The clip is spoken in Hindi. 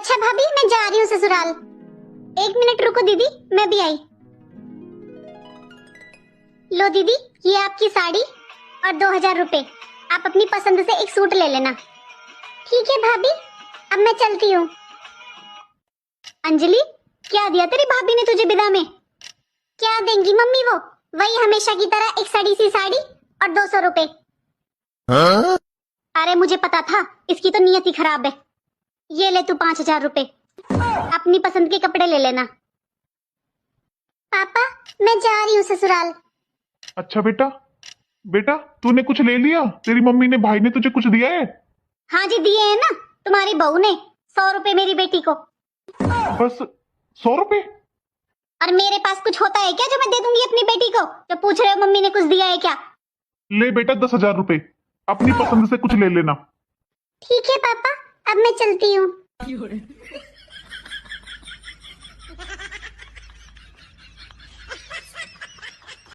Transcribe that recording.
अच्छा भाभी, मैं जा रही हूँ ससुराल। 1 मिनट रुको दीदी, मैं भी आई। लो दीदी, ये आपकी साड़ी और 2000 रुपए। आप अपनी पसंद से एक सूट ले लेना। ठीक है भाभी, अब मैं चलती हूँ। अंजलि, क्या दिया तेरी भाभी ने तुझे विदा में? क्या देंगी मम्मी वो? वही हमेशा की तरह एक सड़ी सी साड़ी और 200 रुपए। अरे मुझे पता था, इसकी तो नियत ही खराब है। ये ले तू 5000 रुपए, अपनी पसंद के कपड़े ले लेना। पापा, मैं जा रही हूँ ससुराल। अच्छा बेटा, बेटा तूने कुछ ले लिया? तेरी मम्मी ने, भाई ने तुझे कुछ दिया है? हाँ जी, दिए हैं ना, तुम्हारी बहू ने 100 रुपए मेरी बेटी को। बस 100 रुपए? और मेरे पास कुछ होता है क्या जो मैं दे दूंगी अपनी बेटी को? जो पूछ रहे हो मम्मी ने कुछ दिया है क्या? ले बेटा 10,000 रुपए, अपनी पसंद से कुछ ले लेना। ठीक है पापा, अब मैं चलती हूँ।